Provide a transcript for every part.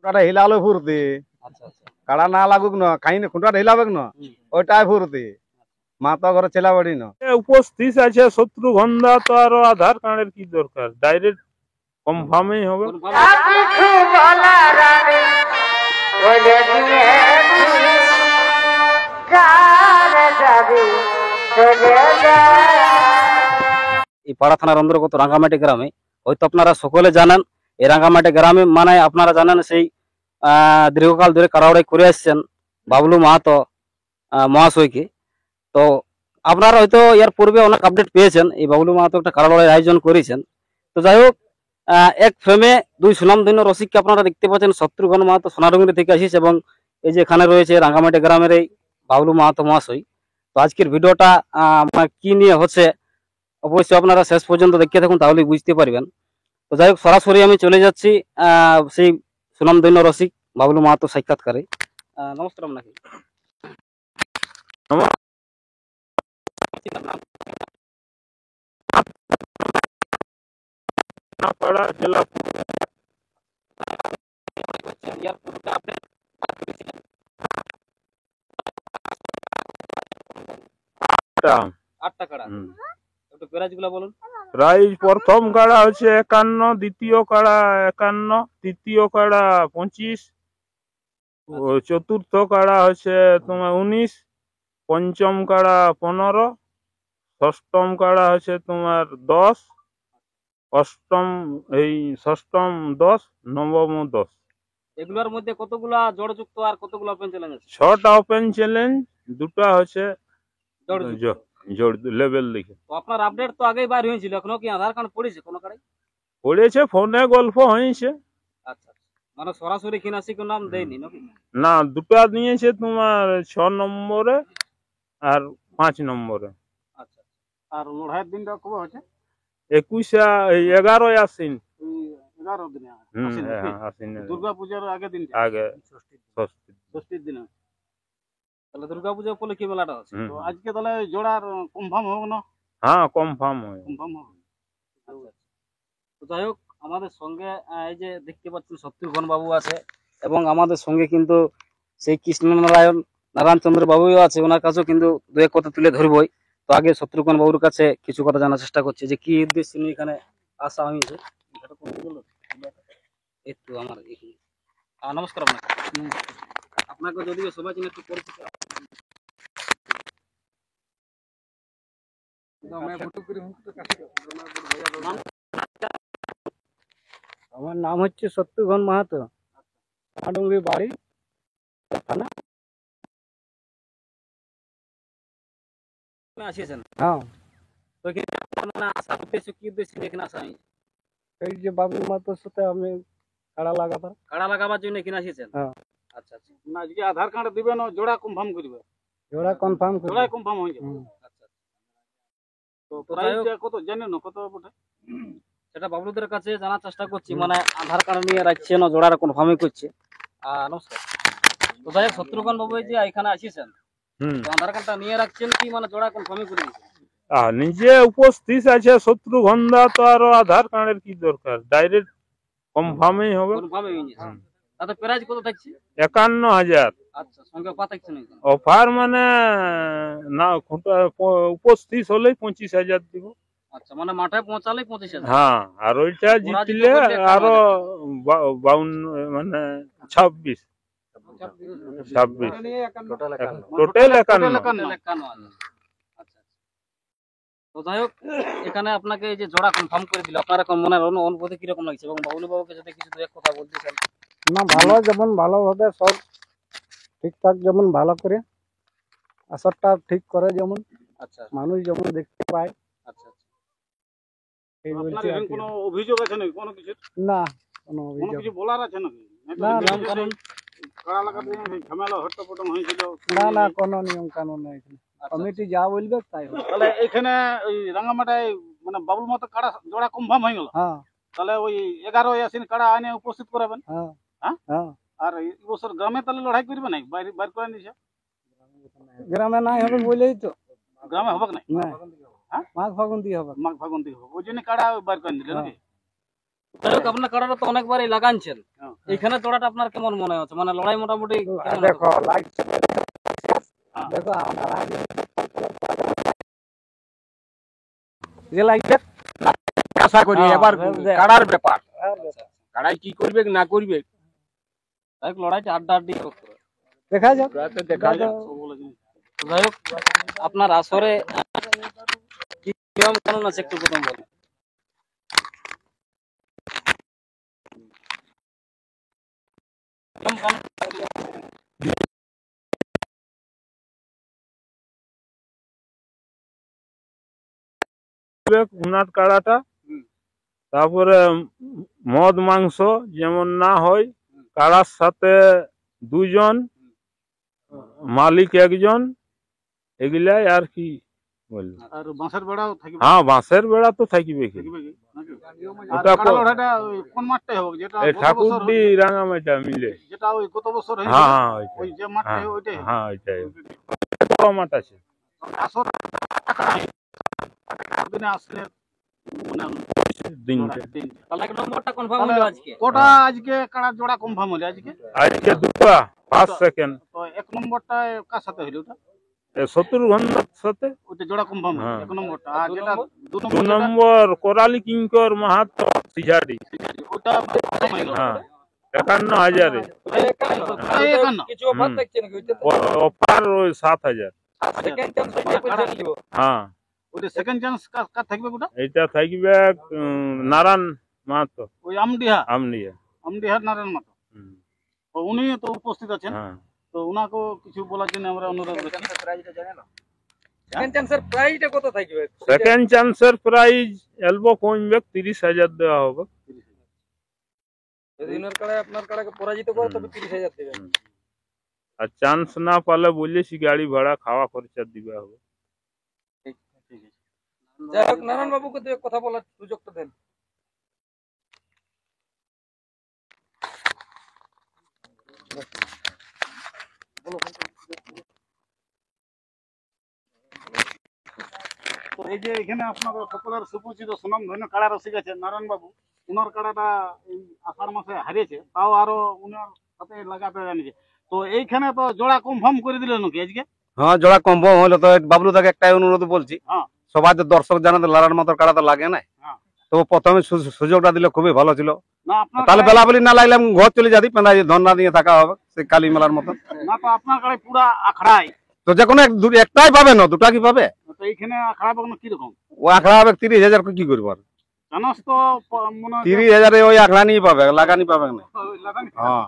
খুঁটাটা হিলালো ফুরতে, আচ্ছা আচ্ছা কাড়া না লাগুক না, খাইনি খুঁটাটা হিলাবে না, ওইটাই ফুরতে। মা তো ঘরে ছেলা বাড়ি না। উপস্থিত আছে শত্রুঘ্নদা, তো আরো আধার কার্ডের কি দরকার, ডাইরেক্ট কনফার্মই হবে। এই পাড়া থানার অন্তর্গত রাঙ্গামাটি গ্রামে হয়তো আপনারা সকলে জানেন, এই রাঙ্গামাটি গ্রামে মানে আপনারা জানেন সেই দীর্ঘকাল ধরে কারাওয়াড়াই করে আসছেন বাবলু মাহাতো মহাশয়কে। তো আপনারা হয়তো এর পূর্বে অনেক আপডেট পেয়েছেন, এই বাবলু মাহাতো একটা কারাওয়াড়াই আয়োজন করেছেন। তো যাই হোক, এক ফ্রেমে দুই সুনামধন্য রসিককে আপনারা দেখতে পাচ্ছেন। শত্রুঘ্ন মাহাতো সোনাডুঙ্গরি থেকে আসিস এবং এই যে এখানে রয়েছে রাঙ্গামাটি গ্রামের এই বাবলু মাহাতো মহাশয়। তো আজকের ভিডিওটা আমার কি নিয়ে হচ্ছে অবশ্যই আপনারা শেষ পর্যন্ত দেখতে থাকুন, তাহলেই বুঝতে পারবেন। তো যাই হোক, সরাসরি আমি চলে যাচ্ছি সেই সুনামধন্য রসিক বাবলু মাহাতো সাক্ষাৎকারে। নমস্কার আপনাকে। পাড়া জেলা আটটা কাড়া, একটু প্রাইজ গুলা বলুন। প্রাইজ প্রথম কাড়া হচ্ছে 51, দ্বিতীয় কাড়া 51, তৃতীয় কাড়া 25, ও চতুর্থ কাড়া হচ্ছে তোমার 19, পঞ্চম কাড়া 15, ষষ্ঠম কাড়া হচ্ছে তোমার 10, অষ্টম ষষ্ঠম 10, নবম 10। এগুলোর মধ্যে কতগুলা জড়যুক্ত আর কতগুলা ওপেন চ্যালেঞ্জ আছে? 6টা ওপেন চ্যালেঞ্জ, 2টা হচ্ছে জড়যুক্ত। জোর লেভেল দেখে। তো আপনার আপডেট তো আগেই বার হয়েছিল, এখনো কি আধার কার্ড পড়েছে কোনো কাড়াই? পড়েছে, ফোনে গল্প হয়েছে। আচ্ছা, মানে সরাসরি কিনাসিকে নাম দেয়নি নাকি? না, 2টা নিয়েছে তোমার 6 নম্বরে আর 5 নম্বরে। আচ্ছা, আর লড়াইয়ের দিনটা কবে হচ্ছে? 11 আশ্বিন। 11 দিনে আশ্বিন দুর্গা পূজার আগের দিন, আগে ষষ্ঠীর দিনে। তাহলে দুর্গাপূজা উপলক্ষে কি মেলাটা আছে? তো আজকে তাহলে জোড়ার কনফার্ম হবে না? হ্যাঁ, কনফার্ম হয়। কনফার্ম হবে। তো যাই হোক, আমাদের সঙ্গে এই যে দেখতে পাচ্ছেন শত্রুঘ্ন বাবু আছে এবং আমাদের সঙ্গে কিন্তু সেই নারায়ণ চন্দ্র বাবুও আছে। ওনার কাছেও কিন্তু দু এক কথা তুলে ধরবই। তো আগে শত্রুঘ্ন বাবুর কাছে কিছু কথা জানার চেষ্টা করছি যে কি উদ্দেশ্য নিয়ে এখানে আসা হয়েছে। এই তো আমার নমস্কার আপনাকে। আপনাকে যদিও সবাই চিনে একটু পরিচিত। আমার নাম হচ্ছে শত্রুঘ্ন মাহাতো, সোনাডুঙ্গরি বাড়ি, থানা। আসিয়েছেন? হ্যাঁ, তো এখানে আপনার মানে আসার উদ্দেশ্য কি উদ্দেশ্য নিয়ে এখানে আসা হয়েছে? এই যে বাবলু মাহাতোর সাথে আমি কাড়া লাগাতাম। কাড়া লাগাবার জন্য এখানে আসিয়েছেন? হ্যাঁ। আচ্ছা আচ্ছা। না, আজকে আধার কার্ড দিবে না, জোড়া কনফার্ম করবে। জোড়া কনফার্ম করবে। জোড়া কনফার্ম হয়ে যাবে। আচ্ছা। তো প্রাইসটা কত জানেন না, কত বটে? সেটা বাবলুদের কাছে জানার চেষ্টা করছি, মানে আধার কার্ড নিয়ে রাখছে না, জোড়াটা কনফার্মই করছে। নমস্কার। তো যাই হোক, শত্রুঘ্ন বাবু যে এখানে আসিয়েছেন, তো আধার কার্ডটা নিয়ে রাখছেন কি মানে জোড়া কনফার্মই করে দিয়েছেন? নিজে উপস্থিত আছে শত্রুঘ্নদা, তো আরো আধার কার্ডের কি দরকার, ডাইরেক্ট কনফার্মই হবে। কনফার্মই হয়ে গেছে। তাতে প্রাইস কত থাকছে? 51,000। আচ্ছা, সঙ্গে কত থাকছে না? অফার মানে না, উপস্থিত হলেই 25,000 দিব। আচ্ছা, মানে মাঠে পৌঁছালেই 25,000? হ্যাঁ, আর ওইটা জিতলে আরো 52, মানে 26। টোটাল 51। আচ্ছা। তো যাই হোক, এখানে আপনাকে এই যে জোড়া কনফার্ম করে দিল, আপনার এখন মনের অনুভূতি কিরকম লাগছে? এবং বাবলু বাবুকে যদি কিছু দু এক কথা বলতে চান। না, ভালো, যেমন ভালোভাবে সব ঠিকঠাক, যেমন ভালো করে আসরটা ঠিক করে, যেমন আচ্ছা মানুষ যেমন দেখতে পায়। আচ্ছা। আপনার কোনো অভিযোগ আছে নাকি কোনো কিছু? না, কোনো অভিযোগ, কিছু বলার আছে নাকি? না, নিয়ম কানুন কাড়া লাগাতে ঝামেলা হট্টপটন হয়েছিল? না না, কোনো নিয়ম কানুন নাই। কমিটি যা বলবে তাই হবে। তাহলে এখানে ওই রাঙ্গামাটায় মানে বাবুল মতো কাড়া জোড়া কনফার্ম হয়ে গেল। হ্যাঁ, তাহলে ওই 11 আশ্বিন কাড়া আনে উপস্থিত করাবেন। হ্যাঁ হ্যাঁ। আর এই বছর গ্রামে তাহলে লড়াই করবে নাই, বাইরে করে নিছে? গ্রামে নাই হবে বলেই তো। গ্রামে হবে না? মাঘ ফাগুন দিয়ে হবে। মাঘ ফাগুন দিয়ে হবে, ওই জন্য কাড়া বাইর করে দিলে নাকি? যাই হোক আপনার কাড়াটা তো অনেকবারই লাগানছেন, এখানে জোড়াটা আপনার কেমন মনে হচ্ছে? মানে লড়াই মোটামুটি কেমন হতে দেখো পারে? লাইট দেখো আমরা যে লাইটটা আশা করি হ্যাঁ, এবার দেখ। কাড়ার ব্যাপার, কাড়াই কি করবে না করবে যাই হোক লড়াইটা আড্ডা আড্ডি করতে হবে। দেখা যাক রাতে দেখা যাক। যাই হোক আপনার আসরে কি নিয়ম কানুন আছে একটু প্রথম বলেন। নিয়ম কানুন উনার কাড়াটা, তারপরে মদ মাংস যেমন না হয়, কাড়ার সাথে দুজন, মালিক একজন, এগুলাই আর কি বলবো। আর বাঁশের বেড়াও থাকবে হ্যাঁ বাঁশের বেড়া তো থাকিবে কি, থাকবে কি নাকি? ওটা আর কাড়া লড়াইটা ওই কোন মাঠটাই হবে যেটা এই গত বছর ঠাকুরডি রাঙামাটা মিলে। যেটা ওই গত বছর হয়েছিল হ্যাঁ হ্যাঁ ওই ওইটাই, যে মাঠটা হ্যাঁ ওইটাই হ্যাঁ ওইটাই বড় মাঠ আছে। আসর দিনে আসলে দিনটা তাহলে এক নম্বরটা কনফার্ম হলো আজকে। কোটা আজকে কাড়া জোড়া কনফার্ম হলো আজকে। আজকে দুটা ফার্স্ট সেকেন্ড, তো এক নম্বরটা কার সাথে হইলো ওটা? শত্রুঘ্নর সাথে। ওইটা জোড়া কনফার্ম হলো হ্যাঁ। এক নম্বরটা। আর যেটা দু দু নম্বর নম্বর কোরালি কিঙ্কর মাহাতো সিঝাড়ি, ওটা confirm হইলো। হ্যাঁ 51,000 একান্ন। কিছু অফার দেখছেন নাকি ওইটাতে? অফার ওই 7,000। সেকেন্ড চান্স হইতে পয়সা দিব। হ্যাঁ ওইটা সেকেন্ড চান্স কার থাকবে ওটা? এটা থাকবে নারায়ণ মাহাতো ওই আমডিহা আমনিয়া। আমডিহার নারায়ণ মাতো। হুম, তো উনি তো উপস্থিত আছেন, হ্যাঁ তো উনাকেও কিছু বলার জন্য আমরা অনুরোধ করছি। সেকেন্ড চান্সের প্রাইসটা কত থাকবে? সেকেন্ড চান্সের প্রাইজ এলবো কমবে, 30,000 দেওয়া হবে। যদি ওনার কাড়ায় আপনার কাড়াকে পরাজিত করে তবে 30,000 দেবেন। আর চান্স না পালে বলেছি গাড়ি ভাড়া খাওয়া খরচা দিবে হবে। যাই হোক নারায়ণ বাবুকে তো কথা বলার সুযোগটা দেন। তো এই যে এখানে আপনাদের সকলের সুপরিচিত সুনাম ধন্য কাড়া রসিক আছে নারায়ণ বাবু, উনার কাড়াটা এই আষাঢ় মাসে হারিয়েছে, তাও আরো উনার সাথে লাগাতে জানিয়েছে। তো এইখানে তো জোড়া কনফার্ম করে দিলেন নাকি আজকে? হ্যাঁ জোড়া কনফার্ম হলো, তো বাবলু তাকে একটাই অনুরোধ বলছি, হ্যাঁ। সবাই তো দর্শক জানাতে লারার মতো কাড়া তো লাগে না, হ্যাঁ। তো প্রথমে সুযোগটা দিলে খুবই ভালো ছিল। না আপনার তাহলে বেলাবেলি না লাগলে আমি ঘর চলে যাবি, পেঁদা ধর্না দিয়ে থাকা হবে সেই কালী মেলার মতো। না তো আপনার কাড়ায় পুরা আখড়াই, তো যে কোনো একটাই পাবে না, দুটা কি পাবে? তো এইখানে আখড়া বাগানো কিরকম ও আখড়া হবে 30,000, কি করবো আর? জানাস তো মনে হয় 30,000 ওই আখড়া নিয়ে পাবে, লাগানি পাবে না। ওই লাগানি। হ্যাঁ,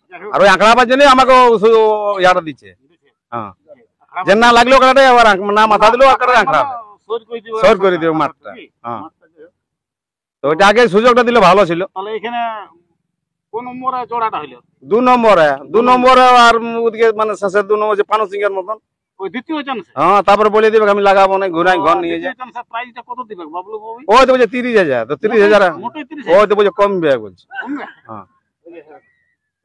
যাই হোক, আর ওই আখড়া পাওয়ার জন্য আমাকে ইয়াটা দিচ্ছে। হ্যাঁ, আখড়া যে না লাগলেও কাটাটাই আবার না মাথা দিলেও আখড়া হবে, সহজ করে দিবে, সহজ করে দিবে মাঠটা। হ্যাঁ, মাঠটা যাই হোক। তো ওইটা আগে সুযোগটা দিলে ভালো ছিল। তাহলে এখানে কোন নম্বরে জোড়াটা হইলো? 2 নম্বরে আর ওদিকে মানে শেষের 2 নম্বর যে পানু সিংহের মতন। ওই দ্বিতীয় চান্সে হ্যাঁ, তারপরে বলে দিবে আমি লাগাবো না, ঘুরাই ঘর নিয়ে যায়। দ্বিতীয় চান্সের প্রাইসটা কত দিবে বাবলু বাবু? ওই তো বলছে 30,000, তো 30,000 মোটে 30 ওই তো বলছে কমবে বলছে। কমবে? হ্যাঁ।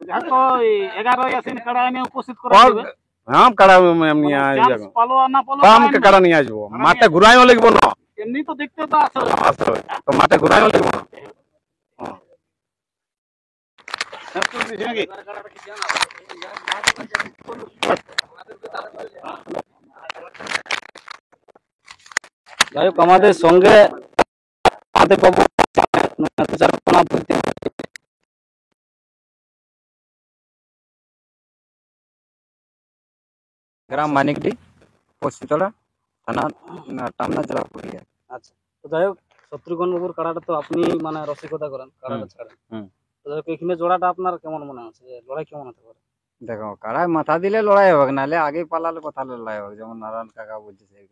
যাই হোক, তো এই 11 আসেন কাড়া এনে উপস্থিত করে দিবে। হ্যাঁ, কাড়া এমনি চান্স পালো আর না পালো আমি কাড়া নিয়ে আসবো, মাঠে ঘুরাইও লাগবো না। এমনি তো দেখতে তো আসো। আসলে তো মাঠে ঘুরাইও লাগবো না। নাকি? যাই হোক আমাদের সঙ্গে আমাদের বাবু গ্রাম মানিকডি, পশ্চিমতলা থানা, টামনা জেলা পুরুলিয়া। আচ্ছা, তো যাই হোক শত্রুঘ্ন বাবুর কাড়াটা তো আপনি মানে রসিকতা করেন কাড়াটা ছাড়েন। তো যাই হোক এখানে জোড়াটা আপনার কেমন মনে হচ্ছে, যে লড়াই কেমন হতে পারে? দেখো কাড়ায় মাথা দিলে লড়াই হবে, নাহলে আগে পালালে কথা লড়াই হবে, যেমন নারায়ণ কাকা বলছে সেই।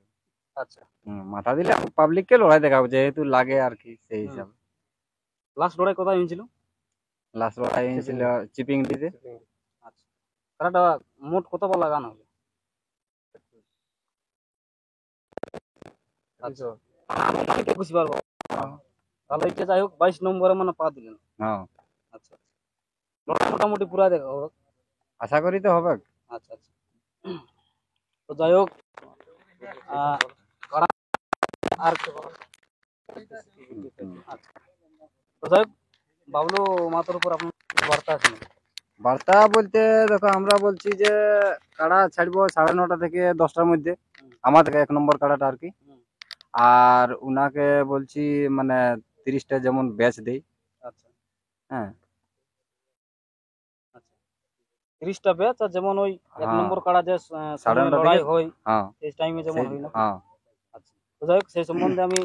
আচ্ছা, মাথা দিলে পাবলিককে লড়াই দেখাবো, যেহেতু লাগে আর কি সেই হিসাবে। লাস্ট লড়াই কোথায় হয়েছিল? লাস্ট লড়াই হয়েছিল চিপিং দিতে। আচ্ছা, কাড়াটা মোট কত বল লাগানো হলো? আচ্ছা, খুশি পারবো। তাহলে এটা যাই হোক 22 নম্বরে মানে পা দিলেন। হ্যাঁ, আচ্ছা, লড়াই মোটামুটি পুরা দেখা হবে। আশা করি তো হবে। আচ্ছা আচ্ছা, তো যাই হোক কাড়া আর আচ্ছা, তো যাই হোক, বাবলু মাতার উপর আপনার বার্তা আছে নাকি? বার্তা বলতে দেখো আমরা বলছি যে কাড়া ছাড়বো 9:30 থেকে 10টার মধ্যে, আমাদের 1 নম্বর কাড়াটা আর কি। আর উনাকে বলছি মানে 30টা যেমন ব্যাচ দেই। আচ্ছা হ্যাঁ 30টা ব্যাচ, আর যেমন ওই 1 হ্যাঁ। নম্বর কাড়া যে 9:30 লড়াই থেকে- হয় হ্যাঁ সেই টাইমে যেমন হয় না। হ্যাঁ আচ্ছা, তো যাই হোক, সেই সম্বন্ধে আমি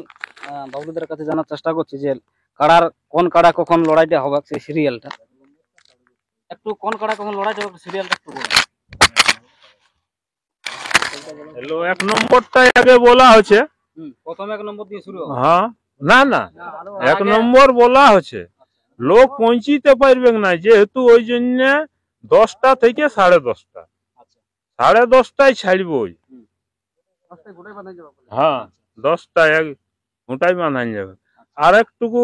বাবুদের কাছে জানার চেষ্টা করছি যে কাড়ার কোন কাড়া কখন লড়াইটা হবে, সেই সিরিয়ালটা একটু, কোন কাড়া কখন লড়াইটা হবে সিরিয়ালটা একটু বলুন। হ্যালো 1 নম্বরটাই আগে বলা হচ্ছে। প্রথম 1 নম্বর দিয়ে শুরু হবে। হ্যাঁ না না 1 নম্বর বলা হচ্ছে, লোক পৌঁছিতে পারবে না, যেহেতু ওই জন্য 10টা থেকে 10:30। আচ্ছা 10:30টায় ছাড়বো ওই। হ্যাঁ 10টায় এক খুঁটাই বাঁধান যাবে। আর একটুকু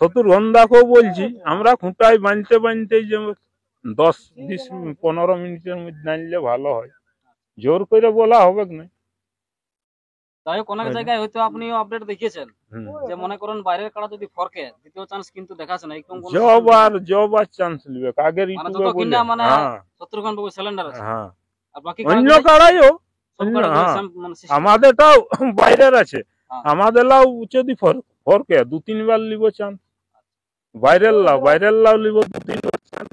শত্রুঘন্ধাকেও বলছি, আমরা খুঁটাই বাঁধতে বাঁধতে যে 10-20-15 মিনিটের মধ্যে আনলে ভালো হয়, জোর করে বলা হবে না। যাই হোক, অনেক জায়গায় হয়তো আপনিও আপডেট দেখিয়েছেন হুম। যে মনে করেন বাইরের কাড়া যদি ফরকে দ্বিতীয় চান্স কিন্তু দেখাচ্ছে না, এরকম কোনো জবার চান্স নিবে আগের মানে ইউটিউবে যত বলে। কিনা মানে হ্যাঁ শত্রুঘ্ন বাবু সিলিন্ডার আছে, হ্যাঁ আর বাকি অন্য কাড়াগুলো কাড়াইও সব কাড়াগুলো হ্যাঁ। same মানে system। আমাদেরটাও বাইরের আছে, হ্যাঁ। আমাদের লাও যদি ফরকে 2-3 বার লিব চান্স, বাইরের লাও লিব 2-3 বার চান্স।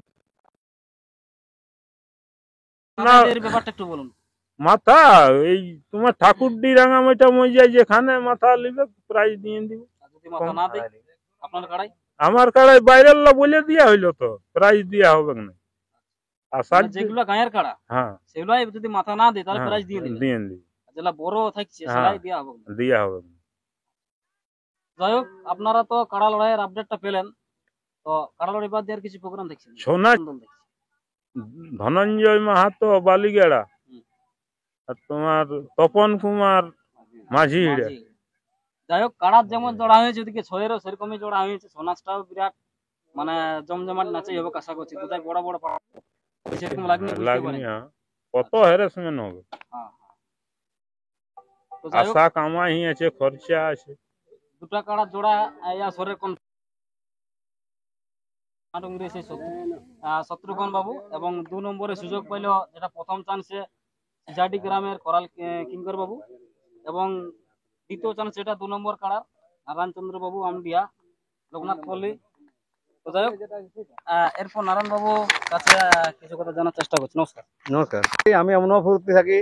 না এর ব্যাপারটা একটু বলুন। মাথা এই তোমার ঠাকুরডি রাঙামাটা মজায় যেখানে মাথা লিবে প্রাইজ দিয়ে দিব। আর যদি মাথা না দেয় আপনার কাড়াই, আমার কাড়াই বাইরের লা বলে দিয়া হইলো তো প্রাইজ দিয়া হবে না। আসার মানে যেগুলো গায়ের কাড়া হ্যাঁ সেগুলো যদি মাথা না দেয় তাহলে প্রাইজ দিয়ে দিবে, দিয়ে দিব, আর যেগুলা বড় থাকছে হ্যাঁ। সেলাই দেওয়া হবে না। দিয়া হবে না। যাই হোক, আপনারা তো কাড়া লড়াইয়ের আপডেটটা পেলেন, তো কাড়া লড়াই বাদ দিয়ে আর কিছু প্রোগ্রাম দেখছেন? সোনা ধনঞ্জয় মাহাতো বালিগেড়া, আর তোমার তপন কুমার মাঝি। যাই হোক, কাড়ার যেমন জোড়া হয়েছে ওদিকে ছয়েরও সেরকমই জোড়া হয়েছে, সোনাসটাও বিরাট মানে জমজমাট নাচে হবে আশা করছি। কোথায় বড় বড় পাড়া সেরকম লাগনি বুঝতে লাগনি পারি। হ্যাঁ, কত হ্যারাসমেন্ট হবে। হ্যাঁ, হ্যাঁ। তো যাই হোক, আশা কামাই আছে, খরচা আছে। দুটা কাড়া জোড়া সরের কোন শত্রুঘ্ন বাবু, এবং 2 নম্বরে সুযোগ পাইল যেটা প্রথম চান্সে সিজাডি গ্রামের করাল কিঙ্কর বাবু, এবং দ্বিতীয় চান্স যেটা 2 নম্বর কাড়ার নারায়ণচন্দ্র বাবু আমডিয়া লোকনাথ পল্লী। তো যাই হোক, এরপর নারায়ণ বাবু কাছে কিছু কথা জানার চেষ্টা করছি। নমস্কার। নমস্কার, আমি এমন ফুর্তি থাকি,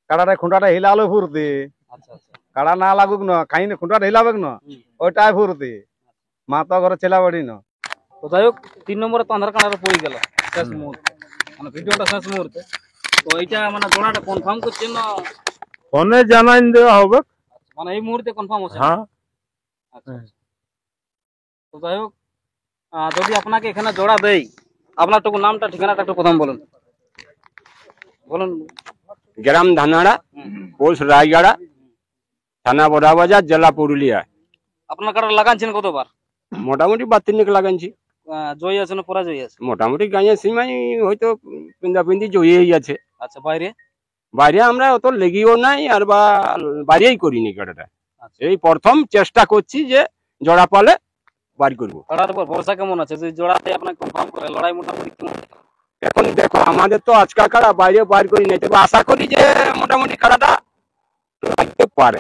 কাড়াটা খুঁটাটা হিলালো ফুর্তি, আচ্ছা আচ্ছা, কাড়া না লাগুক না, খাই না খুঁটাটা হিলাবেক না, ওইটাই ফুর্তি। মা তো ঘরে ছেলা বাড়ি না। তো যাই হোক, 3 নম্বরে তো আন্ধার কাড়ার পড়ে গেল শেষ মুহূর্তে, মানে ভিডিওটা শেষ মুহূর্তে। তো এইটা মানে জোড়াটা কনফার্ম করছেন না? ফোনে জানাই দেওয়া হবে। মানে এই মুহূর্তে কনফার্ম হচ্ছে? হ্যাঁ আচ্ছা আচ্ছা। তো যাই হোক, যদি আপনাকে এখানে জোড়া দেই, আপনার টুকু নামটা ঠিকানাটা একটু প্রথম বলুন। বলুন। গ্রাম ধানাড়া, পোস্ট রায়গড়া, থানা বড়াবাজার, জেলা পুরুলিয়া। আপনার কাটা লাগাচ্ছেন কতবার? মোটামুটি 2-3 লাগাইছি। জয়ী আছে না পরাজয়ী আছে? মোটামুটি গাঁয়ের সীমায় হয়তো পিন্দাপিন্দি জয়ী আছে। আচ্ছা, বাইরে? বাইরে আমরা অত লেগিও নাই, আর বা বাইরেই করিনি কাটাটা। আচ্ছা। এই প্রথম চেষ্টা করছি যে জোড়া পালে বাড়ি করবো। কাটার উপর ভরসা কেমন আছে যদি জোড়াতে আপনাকে কনফার্ম করে লড়াই মোটামুটি কেমন? এখন দেখো, আমাদের তো আজকাল কাড়া বাইরে বার করি নাই, তবে আশা করি যে মোটামুটি কাড়াটা লাগতে পারে।